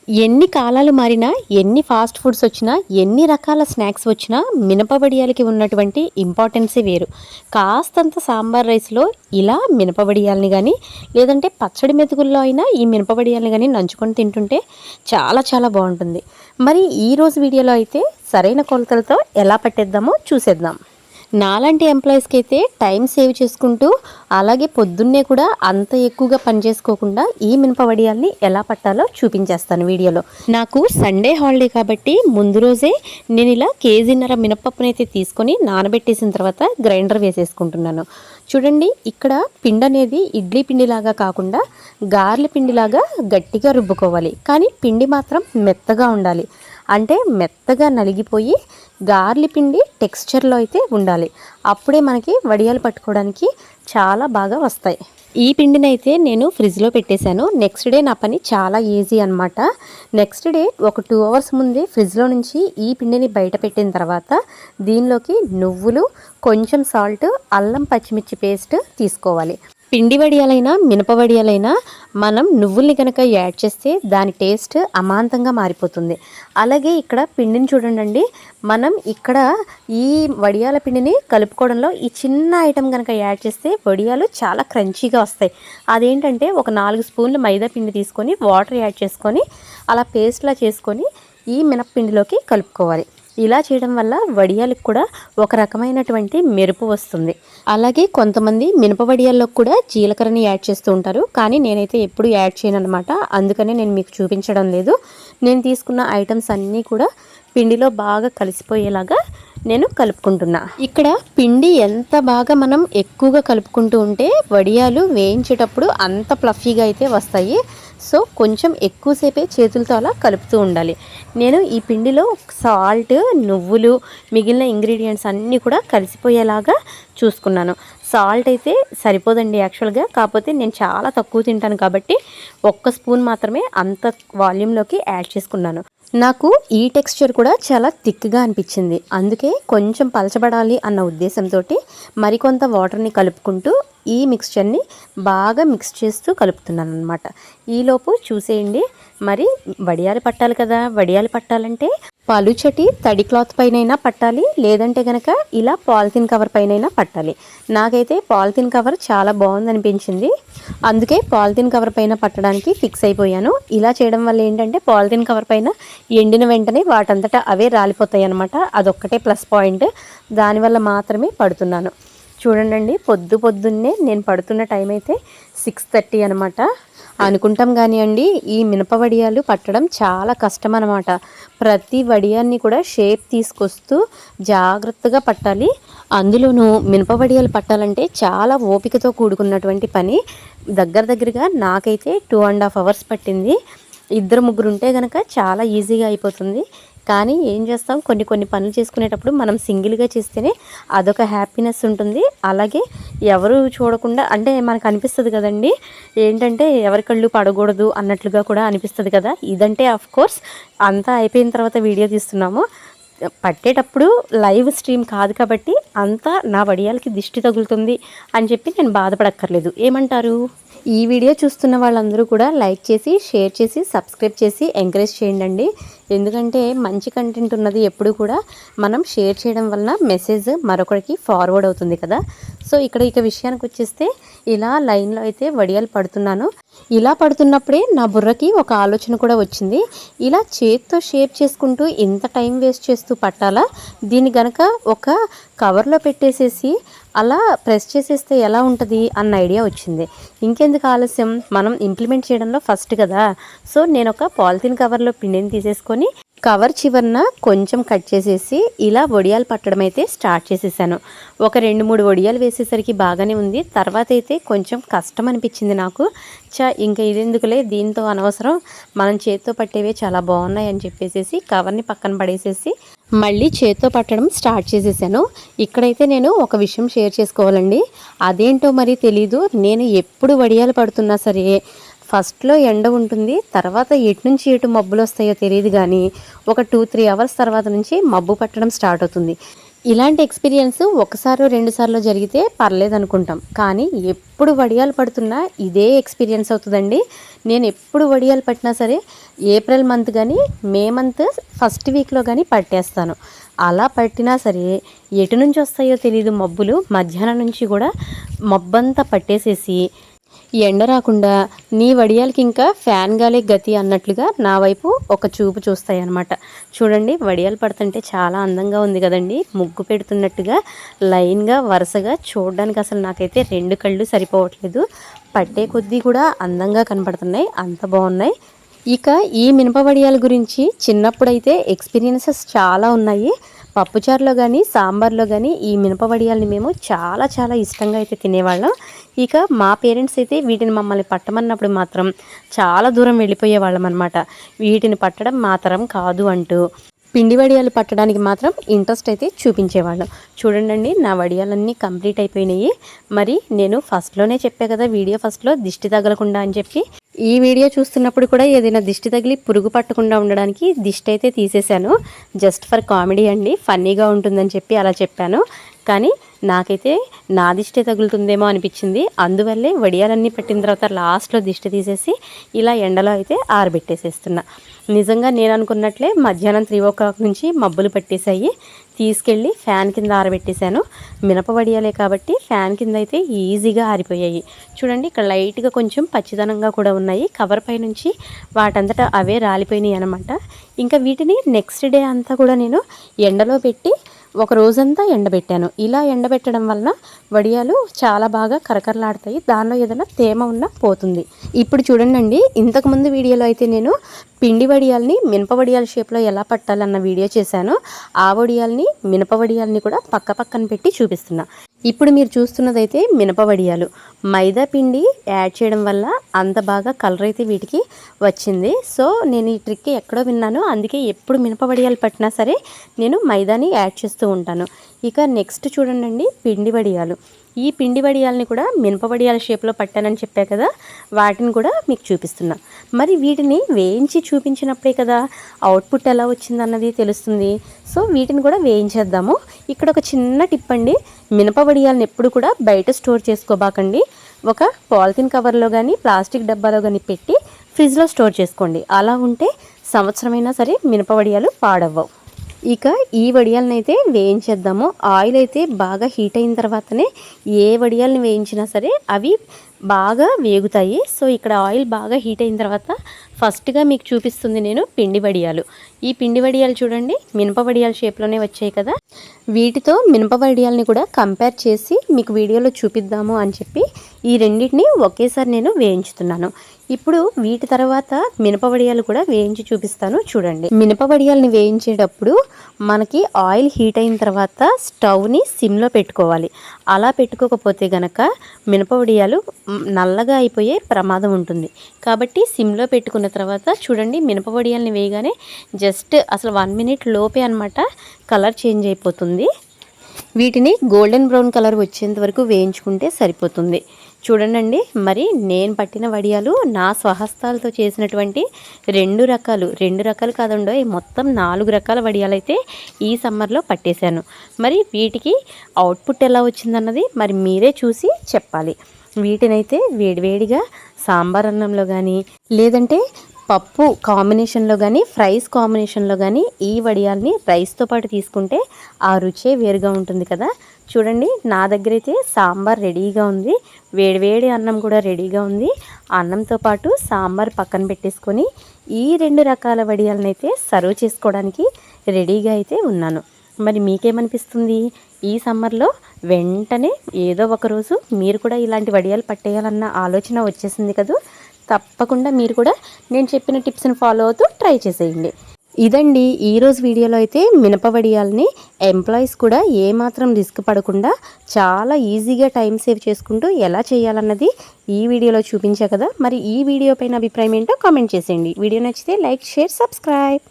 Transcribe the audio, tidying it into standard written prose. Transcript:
ఎన్ని కాలాలు మారినా, ఎన్ని ఫాస్ట్ ఫుడ్స్ వచ్చినా, ఎన్ని రకాల స్నాక్స్ వచ్చినా మినపవడియాలకి ఉన్నటువంటి ఇంపార్టెన్సే వేరు. కాస్తంత సాంబార్ రైస్లో ఇలా మినపవడియాలని కానీ, లేదంటే పచ్చడి మెతుకుల్లో అయినా ఈ మినపవడియాలని కానీ నంచుకొని తింటుంటే చాలా చాలా బాగుంటుంది. మరి ఈరోజు వీడియోలో అయితే సరైన కొలతలతో ఎలా పట్టేద్దామో చూసేద్దాం. నాలాంటి ఎంప్లాయీస్కి అయితే టైం సేవ్ చేసుకుంటూ, అలాగే పొద్దున్నే కూడా అంత ఎక్కువగా పని చేసుకోకుండా ఈ మినపవడియాల్ని ఎలా పట్టాలో చూపించేస్తాను వీడియోలో. నాకు సండే హాలిడే కాబట్టి ముందు రోజే నేను ఇలా కేజీన్నర మినపప్పునైతే తీసుకొని నానబెట్టేసిన తర్వాత గ్రైండర్ వేసేసుకుంటున్నాను. చూడండి, ఇక్కడ పిండి అనేది ఇడ్లీ పిండిలాగా కాకుండా గారెల పిండిలాగా గట్టిగా రుబ్బుకోవాలి. కానీ పిండి మాత్రం మెత్తగా ఉండాలి. అంటే మెత్తగా నలిగిపోయి గార్లి పిండి టెక్స్చర్లో అయితే ఉండాలి. అప్పుడే మనకి వడియాలు పట్టుకోవడానికి చాలా బాగా వస్తాయి. ఈ పిండిని అయితే నేను ఫ్రిడ్జ్లో పెట్టేశాను. నెక్స్ట్ డే నా పని చాలా ఈజీ అనమాట. నెక్స్ట్ డే ఒక 2 అవర్స్ ముందే ఫ్రిడ్జ్లో నుంచి ఈ పిండిని బయట పెట్టిన తర్వాత దీనిలోకి నువ్వులు, కొంచెం సాల్ట్, అల్లం పచ్చిమిర్చి పేస్ట్ తీసుకోవాలి. పిండి వడియాలైనా మినపవడియాలైనా మనం నువ్వుల్ని కనుక యాడ్ చేస్తే దాని టేస్ట్ అమాంతంగా మారిపోతుంది. అలాగే ఇక్కడ పిండిని చూడండి, మనం ఇక్కడ ఈ వడియాల పిండిని కలుపుకోవడంలో ఈ చిన్న ఐటెం కనుక యాడ్ చేస్తే వడియాలు చాలా క్రంచీగా వస్తాయి. అదేంటంటే ఒక 4 స్పూన్లు మైదా పిండి తీసుకొని వాటర్ యాడ్ చేసుకొని అలా పేస్ట్లా చేసుకొని ఈ మినపపిండిలోకి కలుపుకోవాలి. ఇలా చేయడం వల్ల వడియాలకు కూడా ఒక రకమైనటువంటి మెరుపు వస్తుంది. అలాగే కొంతమంది మినప వడియాల్లో కూడా జీలకర్రని యాడ్ చేస్తూ ఉంటారు. కానీ నేనైతే ఎప్పుడు యాడ్ చేయను అనమాట. అందుకనే నేను మీకు చూపించడం లేదు. నేను తీసుకున్న ఐటమ్స్ అన్నీ కూడా పిండిలో బాగా కలిసిపోయేలాగా నేను కలుపుకుంటున్నా. ఇక్కడ పిండి ఎంత బాగా మనం ఎక్కువగా కలుపుకుంటూ ఉంటే వడియాలు వేయించేటప్పుడు అంత ఫ్లఫీగా అయితే వస్తాయి. సో కొంచెం ఎక్కువసేపే చేతులతో అలా కలుపుతూ ఉండాలి. నేను ఈ పిండిలో సాల్ట్, నువ్వులు, మిగిలిన ఇంగ్రీడియంట్స్ అన్నీ కూడా కలిసిపోయేలాగా చూసుకున్నాను. సాల్ట్ అయితే సరిపోదండి యాక్చువల్గా, కాకపోతే నేను చాలా తక్కువ తింటాను కాబట్టి 1 స్పూన్ మాత్రమే అంత వాల్యూమ్లోకి యాడ్ చేసుకున్నాను. నాకు ఈ టెక్స్చర్ కూడా చాలా థిక్గా అనిపించింది. అందుకే కొంచెం పలచబడాలి అన్న ఉద్దేశంతో మరికొంత వాటర్ని కలుపుకుంటూ ఈ మిక్స్చర్ని బాగా మిక్స్ చేస్తూ కలుపుతున్నాను అనమాట. ఈలోపు చూసేయండి, మరి వడియాలు పట్టాలి కదా. వడియాలు పట్టాలంటే పలుచటి తడి క్లాత్ పైనైనా పట్టాలి, లేదంటే కనుక ఇలా పాలిథిన్ కవర్ పైనైనా పట్టాలి. నాకైతే పాలిథిన్ కవర్ చాలా బాగుంది అనిపించింది. అందుకే పాలిథిన్ కవర్ పైన పట్టడానికి ఫిక్స్ అయిపోయాను. ఇలా చేయడం వల్ల ఏంటంటే పాలిథిన్ కవర్ పైన ఎండిన వెంటనే వాటంతటా అవే రాలిపోతాయి అనమాట. అదొక్కటే ప్లస్ పాయింట్. దానివల్ల మాత్రమే పడుతున్నాను. చూడండి, పొద్దున్నే నేను పడుతున్న టైం అయితే 6:30 అనమాట. అనుకుంటాం కానివ్వండి, ఈ మినప వడియాలు పట్టడం చాలా కష్టం అనమాట. ప్రతి వడియాన్ని కూడా షేప్ తీసుకొస్తూ జాగ్రత్తగా పట్టాలి. అందులోనూ మినప వడియాలు పట్టాలంటే చాలా ఓపికతో కూడుకున్నటువంటి పని. దగ్గరగా నాకైతే 2.5 అవర్స్ పట్టింది. 2-3 ఉంటే కనుక చాలా ఈజీగా అయిపోతుంది. కానీ ఏం చేస్తాం, కొన్ని పనులు చేసుకునేటప్పుడు మనం సింగిల్గా చేస్తేనే అదొక హ్యాపీనెస్ ఉంటుంది. అలాగే ఎవరు చూడకుండా అంటే మనకు అనిపిస్తుంది కదండి, ఏంటంటే ఎవరి కళ్ళు పడకూడదు అన్నట్లుగా కూడా అనిపిస్తుంది కదా. ఇదంటే ఆఫ్ కోర్స్ అంతా అయిపోయిన తర్వాత వీడియో తీస్తున్నాము. పట్టేటప్పుడు లైవ్ స్ట్రీమ్ కాదు కాబట్టి అంతా నా వడియాలకి దిష్టి తగులుతుంది అని చెప్పి నేను బాధపడక్కర్లేదు. ఏమంటారు? ఈ వీడియో చూస్తున్న వాళ్ళందరూ కూడా లైక్ చేసి, షేర్ చేసి, సబ్స్క్రైబ్ చేసి ఎంకరేజ్ చేయండి. ఎందుకంటే మంచి కంటెంట్ ఉన్నది ఎప్పుడు కూడా మనం షేర్ చేయడం వలన మెసేజ్ మరొకరికి ఫార్వర్డ్ అవుతుంది కదా. సో ఇక విషయానికి వచ్చేస్తే ఇలా లైన్లో అయితే వడియాలు పడుతున్నాను. ఇలా పడుతున్నప్పుడే నా బుర్రకి ఒక ఆలోచన కూడా వచ్చింది. ఇలా చేత్తో షేప్ చేసుకుంటూ ఇంత టైం వేస్ట్ చేస్తూ పట్టాలా, దీన్ని గనక ఒక కవర్లో పెట్టేసేసి అలా ప్రెస్ చేసేస్తే ఎలా ఉంటుంది అన్న ఐడియా వచ్చింది. ఇంకెందుకు ఆలస్యం, మనం ఇంప్లిమెంట్ చేయడంలో ఫస్ట్ కదా. సో నేను ఒక పాలిథిన్ కవర్లో పిండిని తీసేసుకొని కవర్ చివరన కొంచెం కట్ చేసేసి ఇలా వడియాలు పట్టడం అయితే స్టార్ట్ చేసేసాను. ఒక 2-3 వడియాలు వేసేసరికి బాగానే ఉంది. తర్వాత అయితే కొంచెం కష్టం అనిపించింది నాకు. ఇంకా ఇదెందుకులే, దీంతో అనవసరం, మనం చేత్తో పట్టేవే చాలా బాగున్నాయి అని చెప్పేసి కవర్ని పక్కన పడేసేసి మళ్ళీ చేత్తో పట్టడం స్టార్ట్ చేసేసాను. ఇక్కడైతే నేను ఒక విషయం షేర్ చేసుకోవాలండి. అదేంటో మరి తెలీదు, నేను ఎప్పుడు వడియాలు పడుతున్నా సరే ఫస్ట్లో ఎండ ఉంటుంది, తర్వాత ఎటు నుంచి ఎటు మబ్బులు వస్తాయో తెలియదు. కానీ ఒక 2-3 అవర్స్ తర్వాత నుంచి మబ్బు పట్టడం స్టార్ట్ అవుతుంది. ఇలాంటి ఎక్స్పీరియన్స్ ఒకసారో రెండు సార్లు జరిగితే పర్లేదు అనుకుంటాం, కానీ ఎప్పుడు వడియాలు పడుతున్నా ఇదే ఎక్స్పీరియన్స్ అవుతుందండి. నేను ఎప్పుడు వడియాలు పట్టినా సరే ఏప్రిల్ మంత్ కానీ మే మంత్ ఫస్ట్ వీక్లో కానీ పట్టేస్తాను. అలా పట్టినా సరే ఎటు నుంచి వస్తాయో తెలియదు మబ్బులు. మధ్యాహ్నం నుంచి కూడా మబ్బంతా పట్టేసేసి ఎండ రాకుండా నీ వడియాలకి ఇంకా ఫ్యాన్ గాలే గతి అన్నట్లుగా నా వైపు ఒక చూపు చూస్తాయి అన్నమాట. చూడండి, వడియాలు పడుతుంటే చాలా అందంగా ఉంది కదండి. ముగ్గు పెడుతున్నట్టుగా లైన్గా వరుసగా చూడడానికి అసలు నాకైతే రెండు కళ్ళు సరిపోవట్లేదు. పట్టే కొద్దీ కూడా అందంగా కనపడుతున్నాయి, అంత బాగున్నాయి. ఇక ఈ మినప వడియాల గురించి చిన్నప్పుడైతే ఎక్స్పీరియన్సెస్ చాలా ఉన్నాయి. పప్పుచారులో కానీ సాంబార్లో కానీ ఈ మినప వడియాలని మేము చాలా చాలా ఇష్టంగా అయితే తినేవాళ్ళం. ఇక మా పేరెంట్స్ అయితే వీటిని మమ్మల్ని పట్టమన్నప్పుడు మాత్రం చాలా దూరం వెళ్ళిపోయేవాళ్ళం అనమాట. వీటిని పట్టడం మాత్రం కాదు అంటూ పిండి వడియాలు పట్టడానికి మాత్రం ఇంట్రెస్ట్ అయితే చూపించేవాళ్ళం. చూడండి, నా వడియాలన్నీ కంప్లీట్ అయిపోయినాయి. మరి నేను ఫస్ట్లోనే చెప్పా కదా, వీడియో ఫస్ట్లో దిష్టి తగలకుండా అని చెప్పి. ఈ వీడియో చూస్తున్నప్పుడు కూడా ఏదైనా దిష్టి తగిలి పురుగు పట్టకుండా ఉండడానికి దిష్టి అయితే తీసేశాను. జస్ట్ ఫర్ కామెడీ అండి, ఫన్నీగా ఉంటుందని చెప్పి అలా చెప్పాను. కానీ నాకైతే నా దిష్టి తగులుతుందేమో అనిపించింది. అందువల్లే వడియాలన్నీ పెట్టిన తర్వాత లాస్ట్లో దిష్టి తీసేసి ఇలా ఎండలో అయితే ఆరబెట్టేసేస్తున్నా. నిజంగా నేను అనుకున్నట్లే మధ్యాహ్నం 3 o'clock నుంచి మబ్బులు పట్టేశాయి. తీసుకెళ్ళి ఫ్యాన్ కింద ఆరబెట్టేశాను. మినప వడియాలే కాబట్టి ఫ్యాన్ కింద అయితే ఈజీగా ఆరిపోయాయి. చూడండి, ఇక్కడ లైట్గా కొంచెం పచ్చిదనంగా కూడా ఉన్నాయి. కవర్ పై నుంచి వాటంతటా అవే రాలిపోయినాయి అనమాట. ఇంకా వీటిని నెక్స్ట్ డే అంతా కూడా నేను ఎండలో పెట్టి ఒక రోజంతా ఎండబెట్టాను. ఇలా ఎండబెట్టడం వలన వడియాలు చాలా బాగా కరకరలాడతాయి. దానిలో ఏదైనా తేమ ఉన్నా పోతుంది. ఇప్పుడు చూడండి, ఇంతకుముందు వీడియోలో అయితే నేను పిండి వడియాల్ని మినప వడియాల షేప్లో ఎలా పట్టాలన్న వీడియో చేశాను. ఆ వడియాల్ని మినప వడియాల్ని కూడా పక్క పక్కన పెట్టి చూపిస్తున్నా. ఇప్పుడు మీరు చూస్తున్నదైతే మినప వడియాలు. మైదా పిండి యాడ్ చేయడం వల్ల అంత బాగా కలర్ అయితే వీటికి వచ్చింది. సో నేను ఈ ట్రిక్ ఎక్కడో విన్నాను, అందుకే ఎప్పుడు మినప వడియాలు పట్టినా సరే నేను మైదాని యాడ్ చేస్తూ ఉంటాను. ఇక నెక్స్ట్ చూడండి, పిండి వడియాలు. ఈ పిండి వడియాలని కూడా మినప వడియాల షేప్లో పట్టానని చెప్పా కదా, వాటిని కూడా మీకు చూపిస్తున్నా. మరి వీటిని వేయించి చూపించినప్పుడే కదా అవుట్పుట్ ఎలా వచ్చిందన్నది తెలుస్తుంది. సో వీటిని కూడా వేయించేద్దాము. ఇక్కడ ఒక చిన్న టిప్ అండి, మినప వడియాలను ఎప్పుడు కూడా బయట స్టోర్ చేసుకోబాకండి. ఒక పాలిథిన్ కవర్లో కానీ ప్లాస్టిక్ డబ్బాలో కానీ పెట్టి ఫ్రిడ్జ్లో స్టోర్ చేసుకోండి. అలా ఉంటే సంవత్సరమైనా సరే మినప వడియాలు పాడవ్వవు. ఇక ఈ వడియాలను అయితే వేయించేద్దాము. ఆయిల్ అయితే బాగా హీట్ అయిన తర్వాతనే ఏ వడియాలని వేయించినా సరే అవి బాగా వేగుతాయి. సో ఇక్కడ ఆయిల్ బాగా హీట్ అయిన తర్వాత ఫస్ట్గా మీకు చూపిస్తుంది నేను పిండి వడియాలు. ఈ పిండి వడియాలు చూడండి, మినప వడియాల షేప్లోనే వచ్చాయి కదా. వీటితో మినప వడియాలని కూడా కంపేర్ చేసి మీకు వీడియోలో చూపిద్దాము అని చెప్పి ఈ రెండింటిని ఒకేసారి నేను వేయించుతున్నాను. ఇప్పుడు వీటి తర్వాత మినప వడియాలు కూడా వేయించి చూపిస్తాను చూడండి. మినప వడియాలని వేయించేటప్పుడు మనకి ఆయిల్ హీట్ అయిన తర్వాత స్టవ్ని సిమ్లో పెట్టుకోవాలి. అలా పెట్టుకోకపోతే గనక మినప వడియాలు నల్లగా అయిపోయే ప్రమాదం ఉంటుంది. కాబట్టి సిమ్లో పెట్టుకున్న తర్వాత చూడండి, మినప వడియాలని వేయగానే జస్ట్ అసలు 1 minute లోపే అనమాట కలర్ చేంజ్ అయిపోతుంది. వీటిని గోల్డెన్ బ్రౌన్ కలర్ వచ్చేంత వరకు వేయించుకుంటే సరిపోతుంది. చూడండి, మరి నేను పట్టిన వడియాలు నా స్వహస్తాలతో చేసినటువంటి రెండు రకాలు కాదండి, మొత్తం 4 రకాల వడియాలు అయితే ఈ సమ్మర్లో పట్టేశాను. మరి వీటికి అవుట్పుట్ ఎలా వచ్చిందన్నది మరి మీరే చూసి చెప్పాలి. వీటినైతే వేడివేడిగా సాంబార్ అన్నంలో కానీ లేదంటే పప్పు కాంబినేషన్లో కానీ ఫ్రైస్ కాంబినేషన్లో కానీ ఈ వడియాల్ని రైస్తో పాటు తీసుకుంటే ఆ రుచే వేరుగా ఉంటుంది కదా. చూడండి, నా దగ్గర అయితే సాంబార్ రెడీగా ఉంది, వేడివేడి అన్నం కూడా రెడీగా ఉంది. అన్నంతో పాటు సాంబార్ పక్కన పెట్టేసుకొని ఈ 2 రకాల వడియాలను అయితే సర్వ్ చేసుకోవడానికి రెడీగా అయితే ఉన్నాను. మరి మీకేమనిపిస్తుంది? ఈ సమ్మర్లో వెంటనే ఏదో ఒకరోజు మీరు కూడా ఇలాంటి వడియాలు పట్టేయాలన్న ఆలోచన వచ్చేసింది కదా. తప్పకుండా మీరు కూడా నేను చెప్పిన టిప్స్ని ఫాలో అవుతూ ట్రై చేసేయండి. ఇదండి ఈరోజు వీడియోలో అయితే మినప వడియాలని ఎంప్లాయీస్ కూడా ఏమాత్రం రిస్క్ పడకుండా చాలా ఈజీగా టైం సేవ్ చేసుకుంటూ ఎలా చేయాలన్నది ఈ వీడియోలో చూపించా కదా. మరి ఈ వీడియో పైన అభిప్రాయం ఏంటో కామెంట్ చేసేయండి. వీడియో నచ్చితే లైక్, షేర్, సబ్స్క్రైబ్.